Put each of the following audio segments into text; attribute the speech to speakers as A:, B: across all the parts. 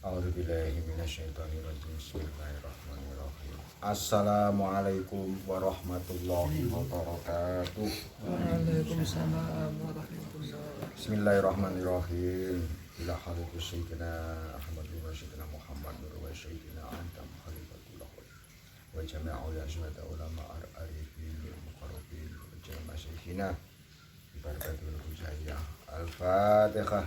A: A'udzubillahi minasyaitonirrajim. Bismillahirrahmanirrahim. Assalamualaikum warahmatullahi wabarakatuh.
B: Waalaikumsalam warahmatullahi wabarakatuh.
A: Bismillahirrahmanirrahim. Ila hadirat sayyidina Ahmad wa sayyidina Muhammad wa sayyidina Antam khalifatullah wa jami'u azwat ulama arifin muqarrabin wa jami'u syekhina bi barakatul hujayah. Al-Fatihah.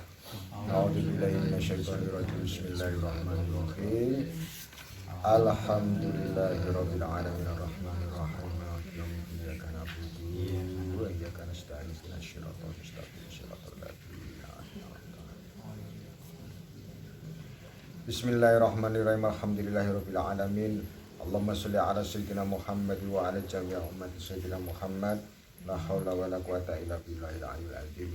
A: A'udzubillahi minasyaitonirrajim. Bismillahirrahmanirrahim. Alhamdulillahirabbil alamin arrahmanir rahim maliki yaumiddin iyyaka na'budu wa iyyaka nasta'in ihdinas siratal mustaqim siratal ladzina an'amta 'alaihim. Bismillahirrahmanirrahim. Alhamdulillahirabbil alamin. Allahumma shalli ala sayyidina Muhammad wa ala jami'i ummati sayyidina Muhammad. La haula wala quwata illa billahil aliyyil azim.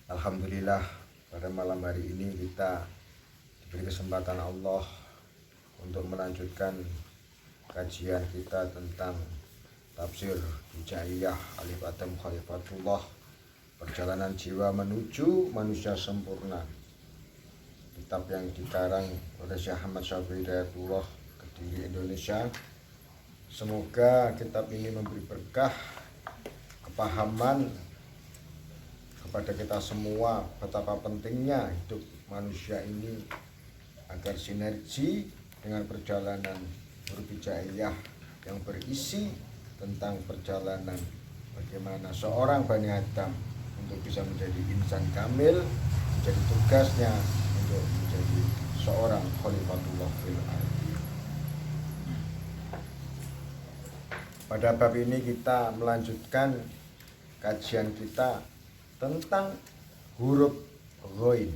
A: Alhamdulillah, pada malam hari ini kita diberi kesempatan Allah untuk melanjutkan kajian kita tentang tafsir Hijaiyah Alif Adam Khalifatullah, perjalanan jiwa menuju manusia sempurna. Kitab yang dikarang oleh Syekh Ahmad Syafii Hidayatullah, Kediri, Indonesia. Semoga kitab ini memberi berkah kepahaman kepada kita semua betapa pentingnya hidup manusia ini agar sinergi dengan perjalanan huruf hijaiyah yang berisi tentang perjalanan bagaimana seorang Bani Adam untuk bisa menjadi insan kamil, menjadi tugasnya untuk menjadi seorang Khalifatullah fil ardi. Pada bab ini kita melanjutkan kajian kita tentang huruf ghain.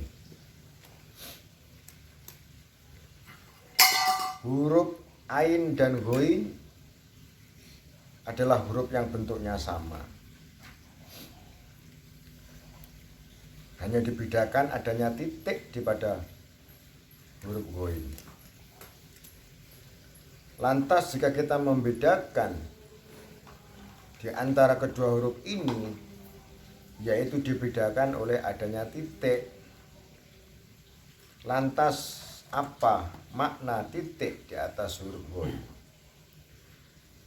A: Huruf ain dan ghain adalah huruf yang bentuknya sama. Hanya dibedakan adanya titik di pada huruf ghain. Lantas jika kita membedakan di antara kedua huruf ini, yaitu dibedakan oleh adanya titik. Lantas apa makna titik di atas huruf ghain?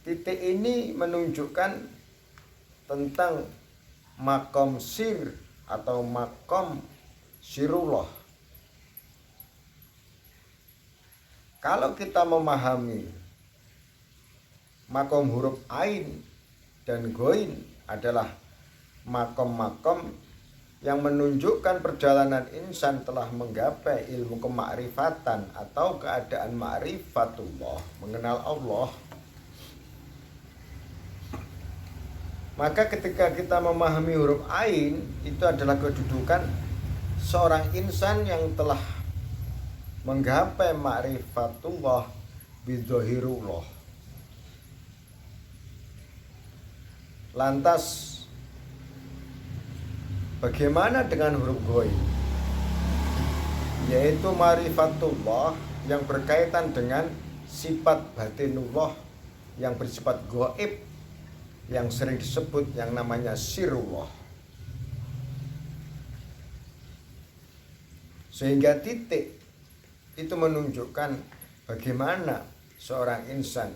A: Titik ini menunjukkan tentang makom sir atau makom sirullah. Kalau kita memahami makom huruf ain dan ghain adalah makom-makom yang menunjukkan perjalanan insan telah menggapai ilmu kemakrifatan atau keadaan ma'rifatullah, mengenal Allah. Maka ketika kita memahami huruf ain, itu adalah kedudukan seorang insan yang telah menggapai ma'rifatullah bidzahirullah. Lantas bagaimana dengan huruf ghain? Yaitu ma'rifatullah yang berkaitan dengan sifat batinullah yang bersifat gaib, yang sering disebut yang namanya sirullah. Sehingga titik itu menunjukkan bagaimana seorang insan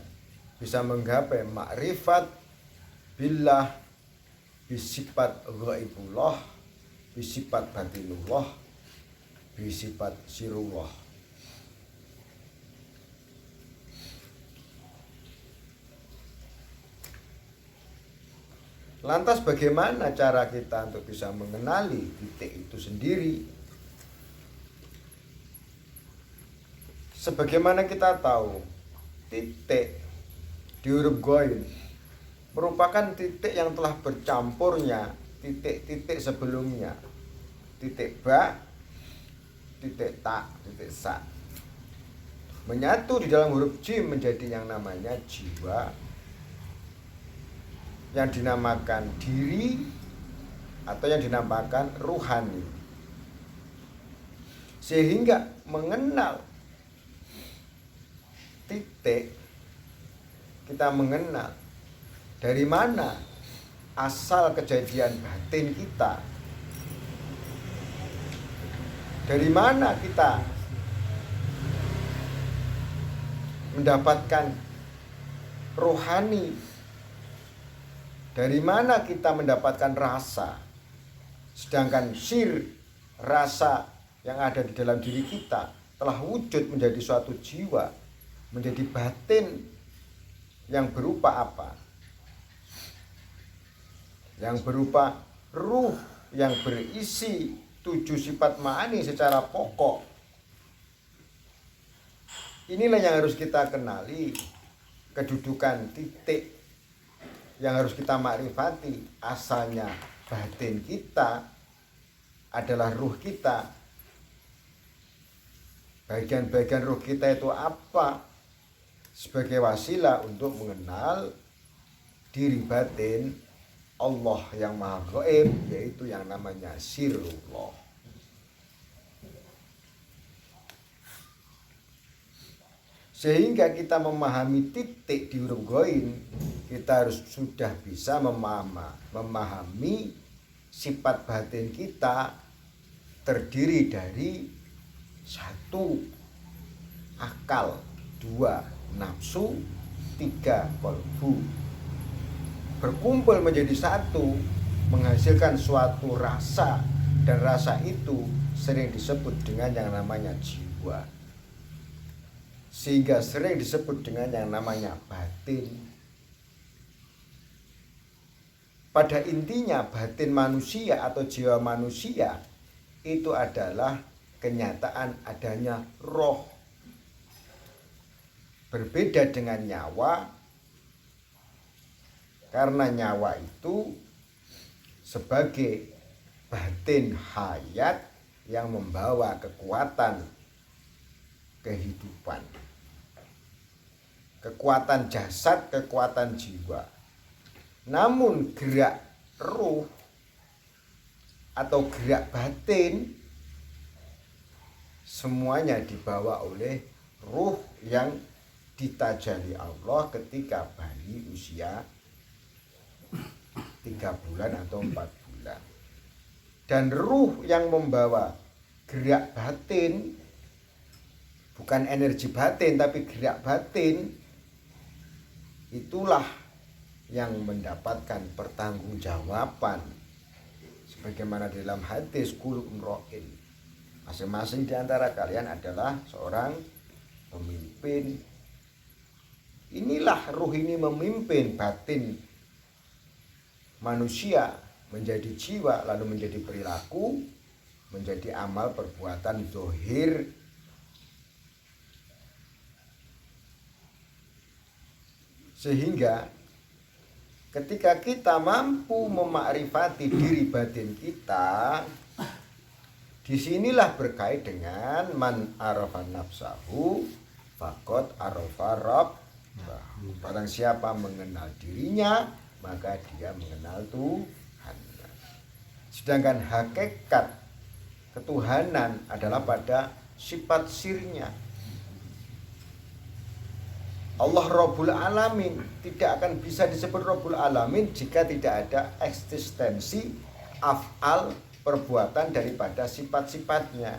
A: bisa menggapai makrifat billah bisifat ghaibullah, bisifat batinullah, bisifat sirullah. Lantas bagaimana cara kita untuk bisa mengenali titik itu sendiri? Sebagaimana kita tahu, titik di huruf ghain merupakan titik yang telah bercampurnya titik-titik sebelumnya. Titik ba, titik ta, titik sa. Menyatu di dalam huruf jim menjadi yang namanya jiwa, yang dinamakan diri atau yang dinamakan ruhani. Sehingga mengenal titik, kita mengenal dari mana asal kejadian batin kita, dari mana kita mendapatkan rohani. Dari mana kita mendapatkan rasa? Sedangkan rasa yang ada di dalam diri kita telah wujud menjadi suatu jiwa, menjadi batin yang berupa apa? Yang berupa ruh yang berisi 7 sifat ma'ani secara pokok. Inilah yang harus kita kenali, kedudukan titik yang harus kita makrifati. Asalnya batin kita adalah ruh kita. Bagian-bagian ruh kita itu apa? Sebagai wasilah untuk mengenal diri batin Allah yang maha gaib, yaitu yang namanya sirrullah. Sehingga kita memahami titik di huruf ghain, kita harus sudah bisa memahami sifat batin kita terdiri dari 1 akal, 2 nafsu, 3 qalbu. Berkumpul menjadi satu, menghasilkan suatu rasa, dan rasa itu sering disebut dengan yang namanya jiwa, sehingga sering disebut dengan yang namanya batin. Pada intinya batin manusia atau jiwa manusia itu adalah kenyataan adanya roh. Berbeda dengan nyawa, karena nyawa itu sebagai batin hayat yang membawa kekuatan kehidupan, kekuatan jasad, kekuatan jiwa. Namun gerak ruh atau gerak batin semuanya dibawa oleh ruh yang ditajali Allah ketika bayi usia 3 bulan atau 4 bulan. Dan ruh yang membawa gerak batin, bukan energi batin tapi gerak batin, itulah yang mendapatkan pertanggungjawaban sebagaimana dalam hadis kullu imro'in, masing-masing di antara kalian adalah seorang pemimpin. Inilah ruh ini memimpin batin manusia menjadi jiwa, lalu menjadi perilaku, menjadi amal perbuatan zahir. Sehingga ketika kita mampu memakrifati diri batin kita, disinilah berkait dengan man arafa nafsahu faqad arafa rabbahu. Barang siapa mengenal dirinya, maka dia mengenal Tuhan. Sedangkan hakikat ketuhanan adalah pada sifat sirnya. Allah Rabbul Alamin tidak akan bisa disebut Rabbul Alamin jika tidak ada eksistensi af'al, perbuatan daripada sifat-sifatnya.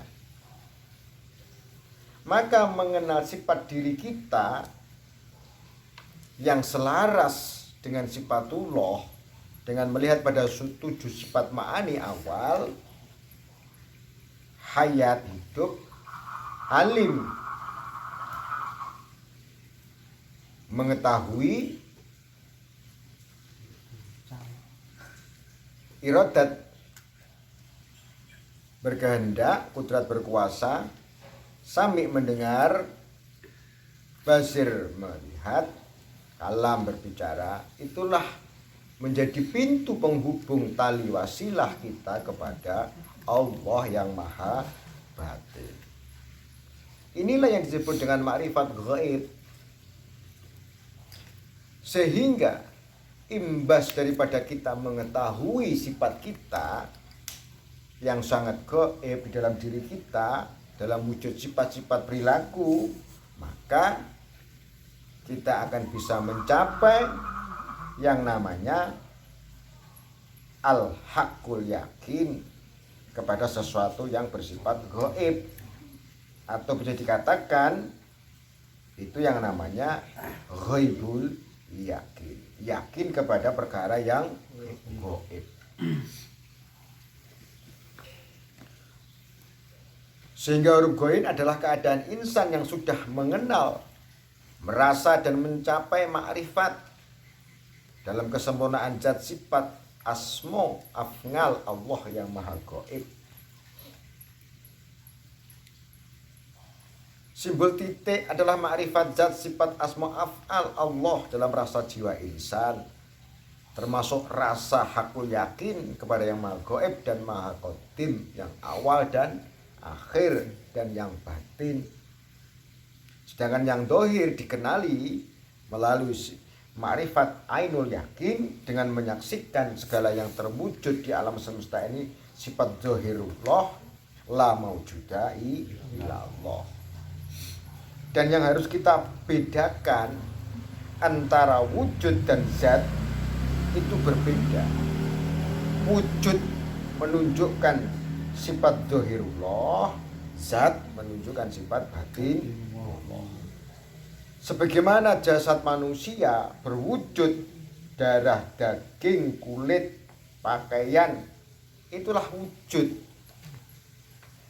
A: Maka mengenal sifat diri kita yang selaras dengan sifatullah, dengan melihat pada 7 sifat ma'ani awal, hayat, hidup, alim, mengetahui, iradat, berkehendak, kudrat berkuasa, sami mendengar, basir melihat, kalam berbicara. Itulah menjadi pintu penghubung tali wasilah kita kepada Allah yang maha batin. Inilah yang disebut dengan makrifat gaib. Sehingga imbas daripada kita mengetahui sifat kita yang sangat gaib di dalam diri kita, dalam wujud sifat-sifat perilaku, maka kita akan bisa mencapai yang namanya al-haqqul yakin kepada sesuatu yang bersifat gaib, atau bisa dikatakan Itu yang namanya ghaibul yakin. Yakin kepada perkara yang gaib. Sehingga huruf ghaib adalah keadaan insan yang sudah mengenal, merasa dan mencapai ma'rifat dalam kesempurnaan zat sifat asma afngal Allah yang maha gaib. Simbol titik adalah ma'rifat zat sifat asma af'al Allah dalam rasa jiwa insan, termasuk rasa hakul yakin kepada yang maha gaib dan maha qadim, yang awal dan akhir dan yang batin. Sedangkan yang dohir dikenali melalui ma'rifat ainul yakin dengan menyaksikan segala yang terwujud di alam semesta ini sifat dohirullah la maujuda illallah. Dan yang harus kita bedakan antara wujud dan zat itu berbeda. Wujud menunjukkan sifat dohirullah, zat menunjukkan sifat batin Allah. Sebagaimana jasad manusia berwujud darah, daging, kulit, pakaian, itulah wujud.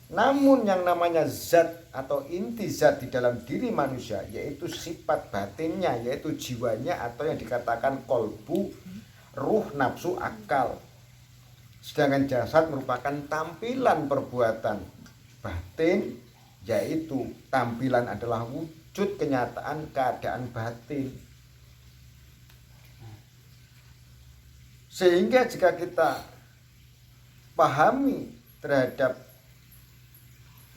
A: Namun yang namanya zat atau inti zat di dalam diri manusia, yaitu sifat batinnya, yaitu jiwanya, atau yang dikatakan kolbu, ruh, nafsu, akal. Sedangkan jasad merupakan tampilan perbuatan batin, yaitu tampilan adalah wujud kenyataan keadaan batin. Sehingga jika kita pahami terhadap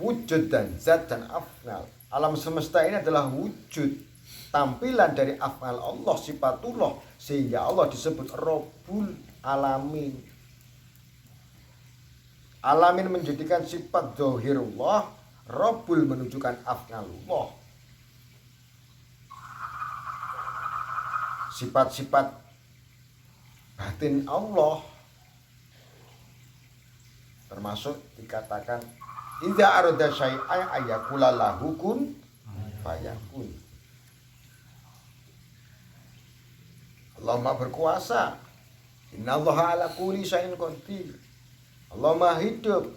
A: wujud dan zat dan af'al, alam semesta ini adalah wujud tampilan dari af'al Allah, sifatullah, sehingga Allah disebut Rabbul Alamin. Alamin menjadikan sifat zahirullah, Rabbul menunjukkan af'alullah. Sifat-sifat batin Allah termasuk dikatakan idza arada syai'an ayakula lahu kun fayakun. Allah Maha berkuasa. Innallaha ala kulli syai'in qadir. Allah Maha hidup.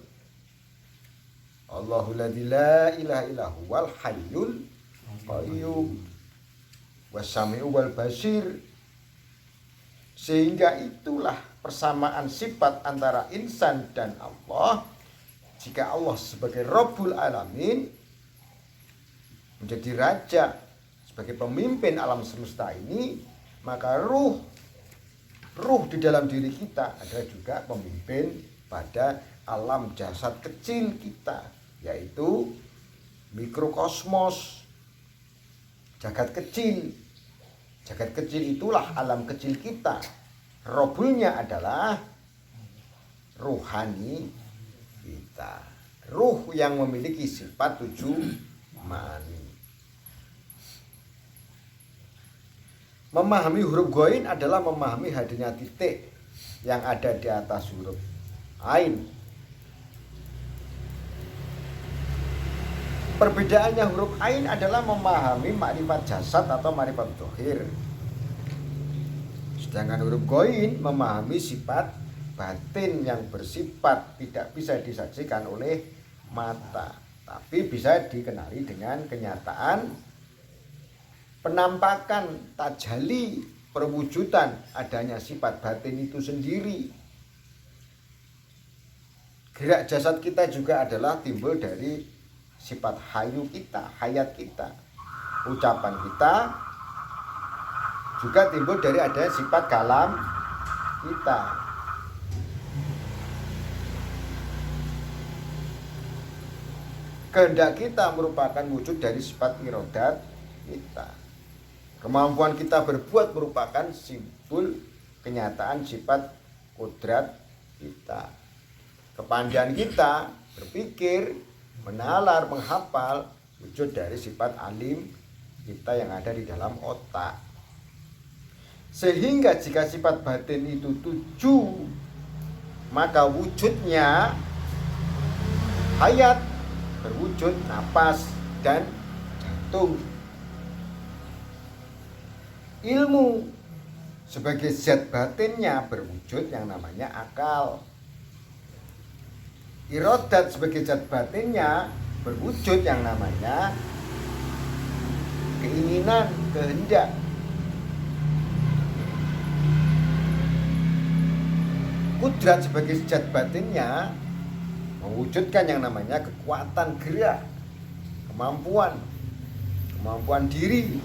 A: Allahul ladzi la ilaha illa huwal hayyul qayyum was-sami'u wal basir. Sehingga itulah persamaan sifat antara insan dan Allah. Jika Allah sebagai Rabbul Alamin menjadi raja, sebagai pemimpin alam semesta ini, maka ruh di dalam diri kita adalah juga pemimpin pada alam jasad kecil kita, yaitu mikrokosmos, jagat kecil. Jagat kecil itulah alam kecil kita. Rabbulnya adalah ruhani kita, ruh yang memiliki sifat 7 ma'ani. Memahami huruf ghain adalah memahami hadirnya titik yang ada di atas huruf ain. Perbedaannya huruf ain adalah memahami makrifat jasad atau makrifat zahir. Sedangkan huruf ghain memahami sifat batin yang bersifat tidak bisa disaksikan oleh mata, tapi bisa dikenali dengan kenyataan, penampakan, tajali, perwujudan adanya sifat batin itu sendiri. Gerak jasad kita juga adalah timbul dari sifat hayu kita, hayat kita. Ucapan kita juga timbul dari adanya sifat kalam kita. Kehendak kita merupakan wujud dari sifat irodat kita. Kemampuan kita berbuat merupakan simbol kenyataan sifat kodrat kita. Kepandaian kita berpikir, menalar, menghafal, wujud dari sifat alim kita yang ada di dalam otak. Sehingga jika sifat batin itu 7, maka wujudnya hayat, berwujud napas dan jantung. ilmu sebagai zat batinnya berwujud yang namanya akal. Irodat sebagai zat batinnya berwujud yang namanya keinginan, kehendak. Kudrat sebagai zat batinnya mewujudkan yang namanya kekuatan gerak, kemampuan diri.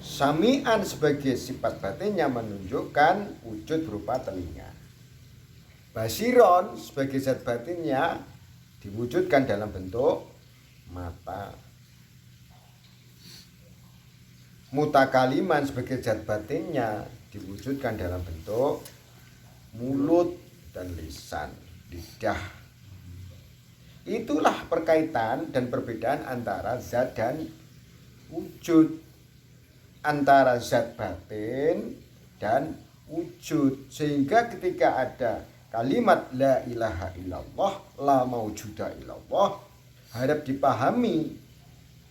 A: Sami'an sebagai sifat batinnya menunjukkan wujud berupa telinga. Basiron sebagai zat batinnya diwujudkan dalam bentuk mata. Mutakaliman sebagai zat batinnya diwujudkan dalam bentuk mulut dan lisan, lidah. Itulah perkaitan dan perbedaan antara zat dan wujud, antara zat batin dan wujud. Sehingga ketika ada kalimat la ilaha illallah, la maujuda illallah, harap dipahami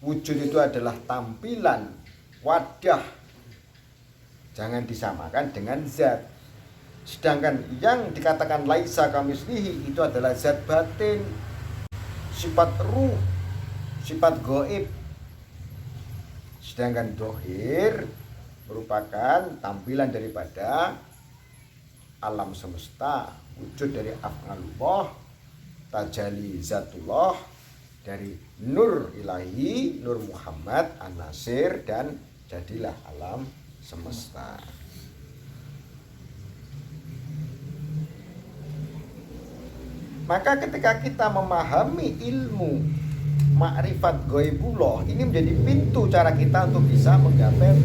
A: wujud itu adalah tampilan, wadah, jangan disamakan dengan zat. Sedangkan yang dikatakan laisa kamislihi itu adalah zat batin, sifat ruh, sifat gaib. Sedangkan dohir merupakan tampilan daripada alam semesta, wujud dari af'alullah, tajali zatullah, dari nur ilahi, nur Muhammad, an-nasir, dan jadilah alam semesta. Maka ketika kita memahami ilmu ma'rifat ghaibullah, ini menjadi pintu cara kita untuk bisa menggapai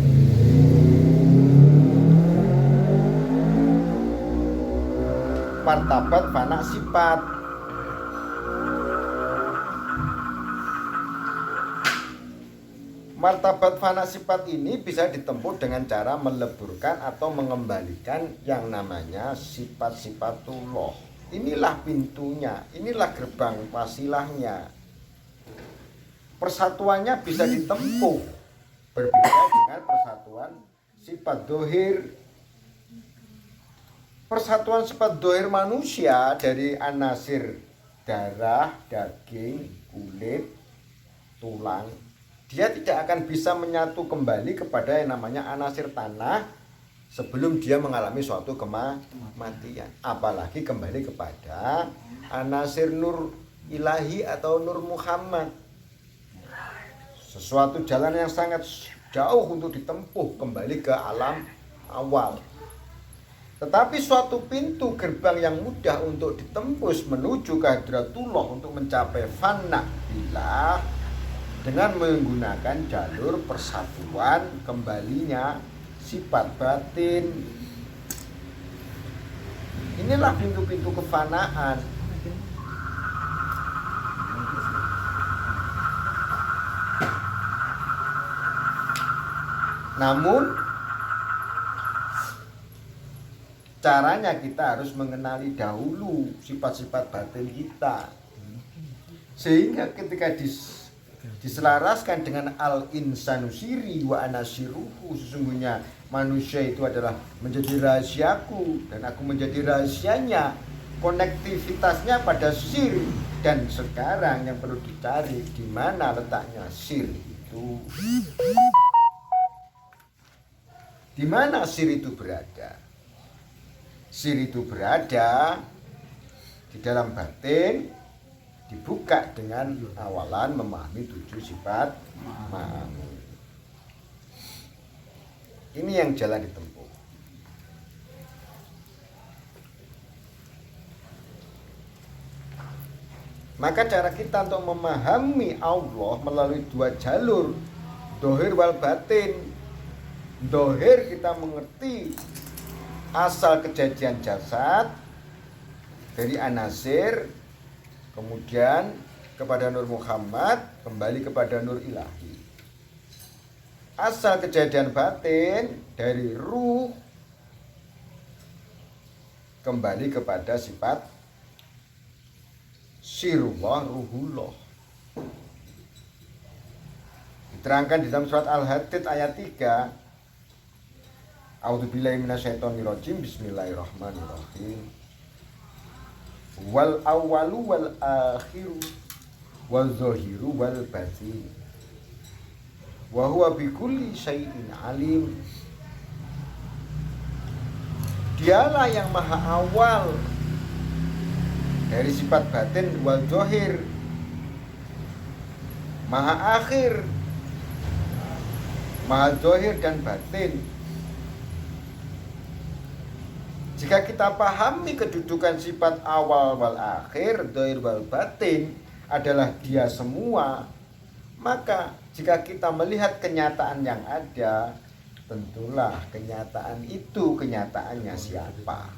A: martabat fana sifat. Martabat fana sifat ini bisa ditempuh dengan cara meleburkan atau mengembalikan yang namanya sifat-sifatullah. Inilah pintunya, inilah gerbang wasilahnya. Persatuannya bisa ditempuh berbeda dengan persatuan sifat dohir. Persatuan sifat dohir manusia dari anasir darah, daging, kulit, tulang, dia tidak akan bisa menyatu kembali kepada yang namanya anasir tanah sebelum dia mengalami suatu kematian. Apalagi kembali kepada anasir nur ilahi atau nur Muhammad. Sesuatu jalan yang sangat jauh untuk ditempuh kembali ke alam awal. Tetapi suatu pintu gerbang yang mudah untuk ditembus menuju ke hadratullah untuk mencapai fana billah dengan menggunakan jalur persatuan kembalinya sifat batin. Inilah pintu-pintu kefanaan. Namun caranya kita harus mengenali dahulu sifat-sifat batin kita, sehingga ketika diselaraskan dengan al-insanu siri wa anasiruhu, sesungguhnya manusia itu adalah menjadi rahasiaku dan aku menjadi rahasianya, konektivitasnya pada sir. Dan sekarang yang perlu dicari di mana letaknya sir itu. Di mana sir itu berada? Sir itu berada di dalam batin, dibuka dengan awalan memahami 7 sifat ma'ani. Ini yang jalan ditempuh. Maka cara kita untuk memahami Allah melalui 2 jalur, dohir wal batin. Dohir kita mengerti asal kejadian jasad dari anasir, kemudian kepada Nur Muhammad, kembali kepada Nur Ilahi. Asal kejadian batin dari ruh, kembali kepada sifat sirullah ruhullah. Diterangkan di dalam surat Al-Hadid ayat 3. A'udzubillahi minasyaitonirrajim. Bismillahirrahmanirrahim. Wal awwalu wal akhiru wal zahiru wal batin wa huwa bikulli syai'in alim. Dialah yang maha awal dari sifat batin wal zahir, maha akhir, maha zahir dan batin. Jika kita pahami kedudukan sifat awal wal akhir, zahir wal batin adalah dia semua, maka jika kita melihat kenyataan yang ada, tentulah kenyataan itu kenyataannya siapa.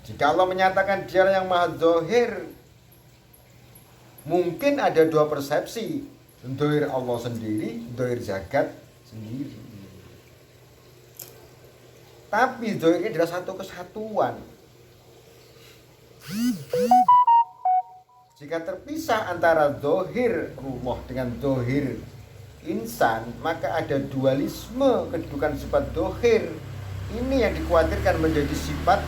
A: Jika Allah menyatakan dia yang maha zahir, mungkin ada dua persepsi, zahir Allah sendiri, zahir zakat sendiri. Tapi zahir ini adalah satu kesatuan. Jika terpisah antara zahir ruh dengan zahir insan, maka ada dualisme kedudukan sifat zahir. Ini yang dikhawatirkan menjadi sifat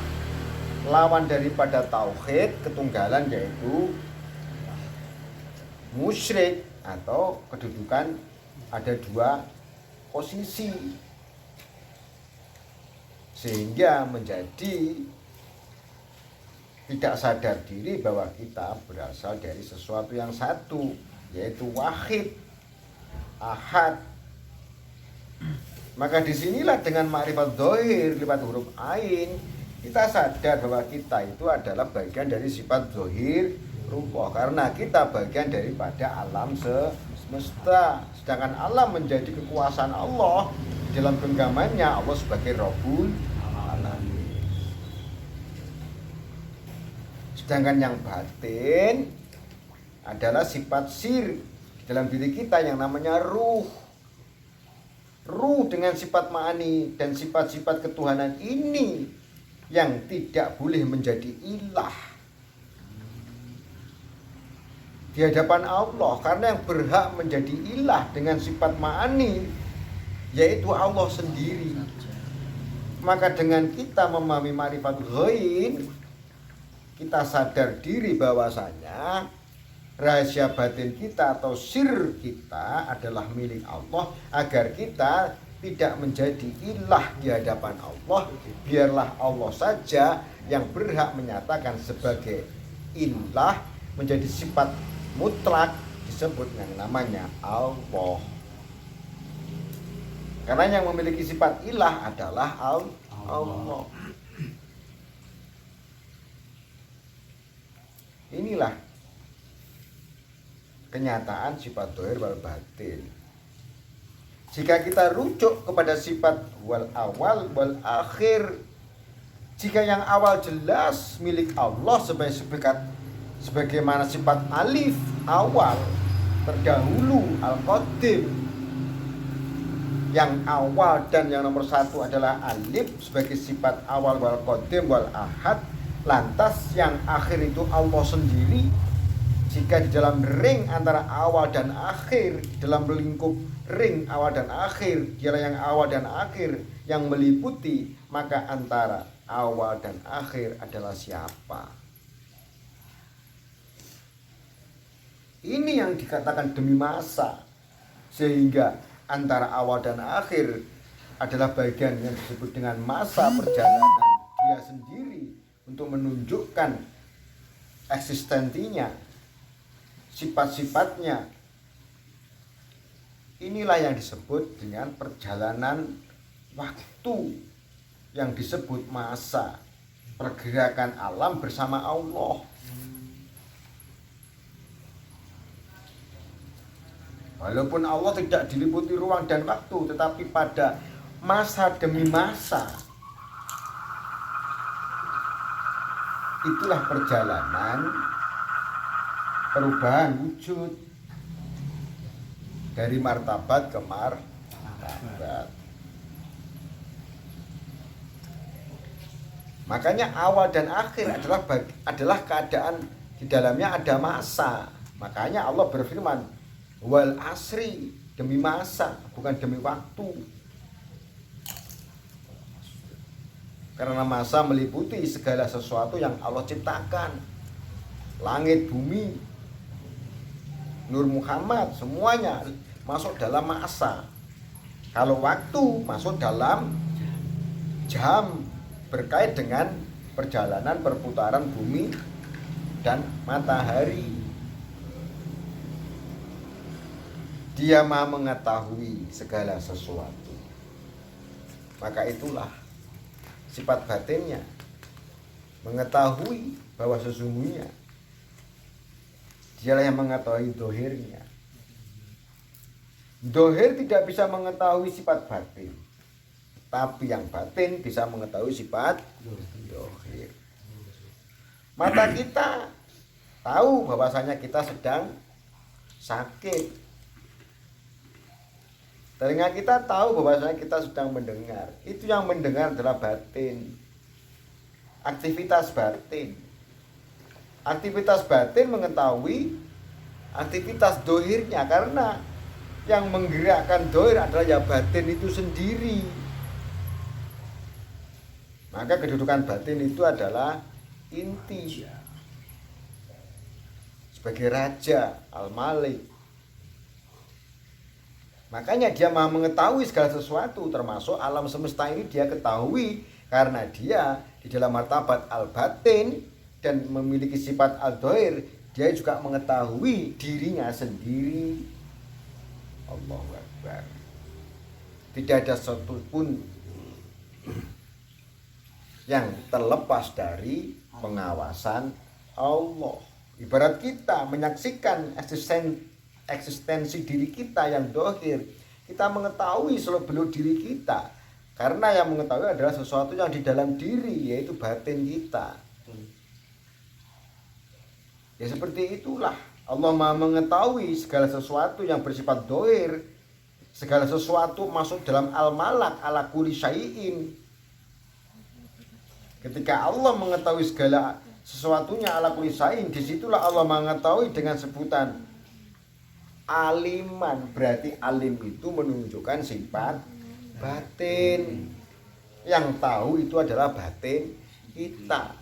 A: lawan daripada tauhid ketunggalan, yaitu musyrik, atau kedudukan ada dua posisi, sehingga menjadi tidak sadar diri bahwa kita berasal dari sesuatu yang satu, yaitu wahid, ahad. Maka disinilah dengan makrifat zahir lewat huruf ain, kita sadar bahwa kita itu adalah bagian dari sifat zahir rupa, karena kita bagian daripada alam semesta. Sedangkan alam menjadi kekuasaan Allah. Di dalam genggamannya Allah sebagai Rabbul Alamin. Sedangkan yang batin adalah sifat sir dalam diri kita yang namanya ruh. Ruh dengan sifat ma'ani dan sifat-sifat ketuhanan ini yang tidak boleh menjadi ilah di hadapan Allah, karena yang berhak menjadi ilah dengan sifat ma'ani yaitu Allah sendiri. Maka dengan kita memahami ma'rifat ghaib, kita sadar diri bahwasanya rahasia batin kita atau sir kita adalah milik Allah, agar kita tidak menjadi ilah di hadapan Allah. Biarlah Allah saja yang berhak menyatakan sebagai ilah, menjadi sifat mutlak, disebut yang namanya Allah. Karena yang memiliki sifat ilah adalah Allah. Inilah kenyataan sifat zahir wal batin. Jika kita rujuk kepada sifat wal awal wal akhir, jika yang awal jelas milik Allah sebagaimana sifat alif awal terdahulu al-qadim, yang awal dan yang nomor satu adalah alif sebagai sifat awal wal qadim wal ahad, lantas yang akhir itu Allah sendiri. Jika di dalam ring antara awal dan akhir, dalam lingkup ring awal dan akhir, dialah yang awal dan akhir yang meliputi, maka antara awal dan akhir adalah siapa? Ini yang dikatakan demi masa, sehingga antara awal dan akhir adalah bagian yang disebut dengan masa perjalanan dia sendiri untuk menunjukkan eksistensinya, sifat-sifatnya. Inilah yang disebut dengan perjalanan waktu, yang disebut masa pergerakan alam bersama Allah. Walaupun Allah tidak diliputi ruang dan waktu, tetapi pada masa demi masa, itulah perjalanan perubahan wujud dari martabat ke martabat. Makanya awal dan akhir adalah keadaan di dalamnya ada masa. Makanya Allah berfirman, wal asri, demi masa, bukan demi waktu. Karena masa meliputi segala sesuatu yang Allah ciptakan. Langit, bumi, Nur Muhammad, semuanya masuk dalam masa. Kalau waktu masuk dalam jam, berkait dengan perjalanan perputaran bumi dan matahari. Dia Maha mengetahui segala sesuatu. Maka itulah sifat batinnya, mengetahui bahwa sesungguhnya dialah yang mengetahui dohirnya. Dohir tidak bisa mengetahui sifat batin, tapi yang batin bisa mengetahui sifat dohir. Mata kita tahu bahwasanya kita sedang sakit. Telinga kita tahu bahwasanya kita sedang mendengar. Itu yang mendengar adalah batin. Aktivitas batin. Aktivitas batin mengetahui aktivitas dohirnya, karena yang menggerakkan dohir adalah ya batin itu sendiri. Maka kedudukan batin itu adalah inti. Sebagai raja, al-malik. Makanya dia Maha mengetahui segala sesuatu, termasuk alam semesta ini dia ketahui karena dia di dalam martabat al-batin dan memiliki sifat al-dohir. Dia juga mengetahui dirinya sendiri. Allahu Akbar. Tidak ada satupun yang terlepas dari pengawasan Allah. Ibarat kita menyaksikan eksistensi diri kita yang dohir, kita mengetahui seluk-beluk diri kita, karena yang mengetahui adalah sesuatu yang di dalam diri, yaitu batin kita. Ya seperti itulah Allah Maha mengetahui segala sesuatu yang bersifat dohir. Segala sesuatu masuk dalam al-malak ala kulli syai'in. Ketika Allah mengetahui segala sesuatunya ala kulli syai'in, disitulah Allah mengetahui dengan sebutan aliman. Berarti alim itu menunjukkan sifat batin. Yang tahu itu adalah batin kita.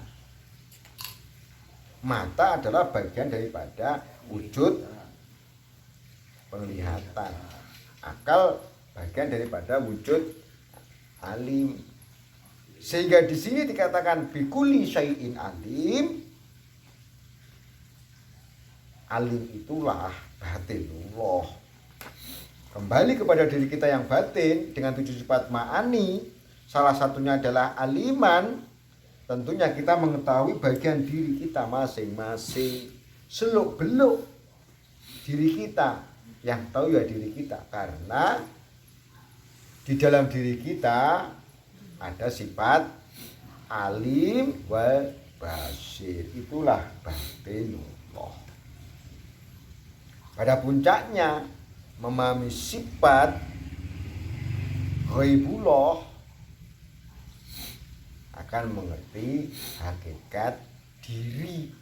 A: Mata adalah bagian daripada wujud penglihatan. Akal bagian daripada wujud alim. Sehingga di sini dikatakan bikuli syai'in alim. Alim itulah batinullah. Kembali kepada diri kita yang batin dengan 7 sifat ma'ani, salah satunya adalah aliman. Tentunya kita mengetahui bagian diri kita masing-masing, seluk-beluk diri kita. Yang tahu ya diri kita, karena di dalam diri kita ada sifat alim wal basir. Itulah batinullah. Pada puncaknya memahami sifat ghaibullah akan mengerti hakikat diri.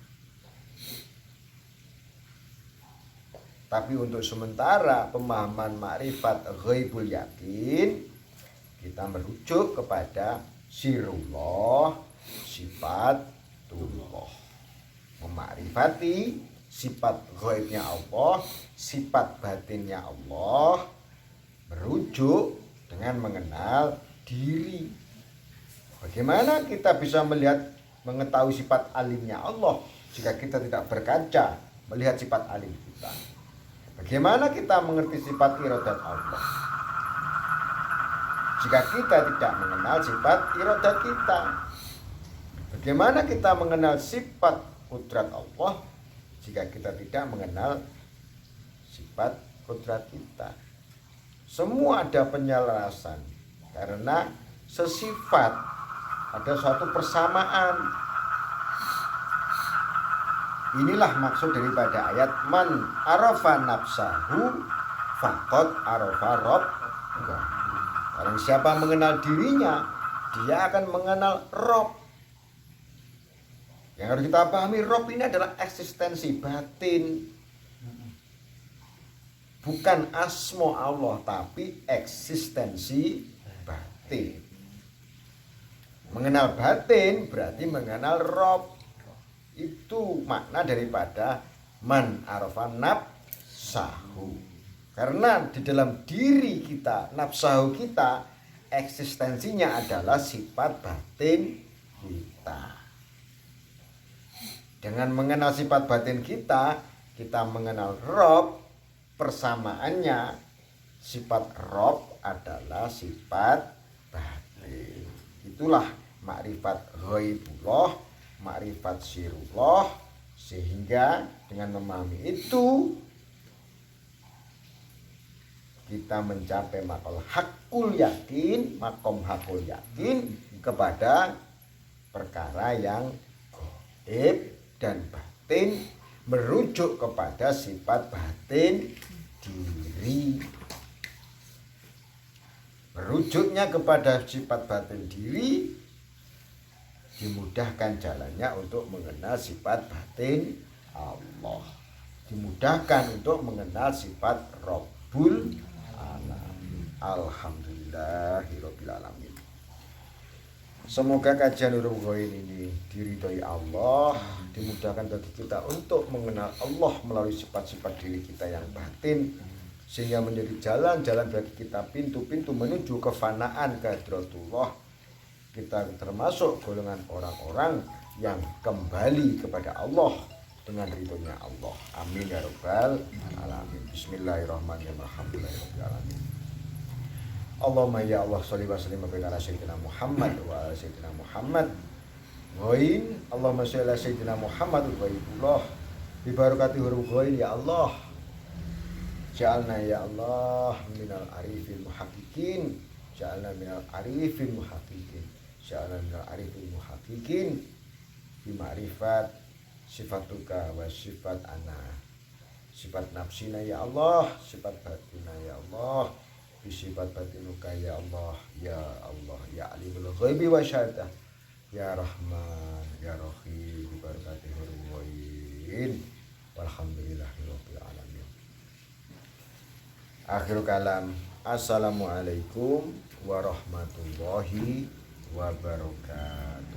A: Tapi untuk sementara pemahaman makrifat ghaibul yakin, kita merujuk kepada sirullah, sifatullah. Memakrifati sifat ghaibnya Allah, sifat batinnya Allah, merujuk dengan mengenal diri. Bagaimana kita bisa mengetahui sifat alimnya Allah jika kita tidak berkaca melihat sifat alim kita? Bagaimana kita mengerti sifat iradat Allah jika kita tidak mengenal sifat iradat kita? Bagaimana kita mengenal sifat kudrat Allah jika kita tidak mengenal sifat kudrat kita? Semua ada penyelarasan karena sesifat, ada suatu persamaan. Inilah maksud daripada ayat man arafa nafsahu faqad arafa rabbah. Orang siapa mengenal dirinya, dia akan mengenal Rob. Yang harus kita pahami, Rob ini adalah eksistensi batin. Bukan asma Allah, tapi eksistensi batin. Mengenal batin berarti mengenal Rob. Itu makna daripada man arafa nafsahu. Karena di dalam diri kita, nafsahu kita, eksistensinya adalah sifat batin kita. Dengan mengenal sifat batin kita, kita mengenal Rob. Persamaannya, sifat Rob adalah sifat batin. Itulah makrifat ghaibullah, makrifat sirullah. Sehingga dengan memahami itu, kita mencapai makom hakul yakin kepada perkara yang gaib dan batin, merujuk kepada sifat batin diri. Merujuknya kepada sifat batin diri, dimudahkan jalannya untuk mengenal sifat batin Allah. Dimudahkan untuk mengenal sifat Rabbul Alamin. Alhamdulillahirabbil alamin. Semoga kajian Nurul Ghaib ini diridhoi Allah, dimudahkan bagi kita untuk mengenal Allah melalui sifat-sifat diri kita yang batin, sehingga menjadi jalan-jalan bagi kita, pintu-pintu menuju kefanaan kehadratullah. Kita termasuk golongan orang-orang yang kembali kepada Allah dengan ridhonya Allah. Amin ya rabbal alamin. Bismillahirrahmanirrahim. Alhamdulillahirabbil. Allahumma ya Allah sholli wa sallim ala sayyidina Muhammad wa ala sayyidina Muhammad. Ghain Allahumma sholli ala sayyidina Muhammad wa ibullah bi barakati huruf ghain ya Allah. Ja'alna ya Allah minal arifin muhaqqiqin. Ja'alna minal arifin muhaqqiqin. Ja'alna minal arifin muhaqqiqin bi ma'rifat sifatuka wa sifat ana. Sifat nafsina ya Allah, sifat batina ya Allah. Sifat batinuka ya Allah, ya Allah, ya alimul ghaibi wa syahadah, ya Rahman, ya Rahim, bi barakati huruf ghain. Walhamdulillahirabbil alamin. Akhir kalam. Assalamualaikum warahmatullahi wabarakatuh.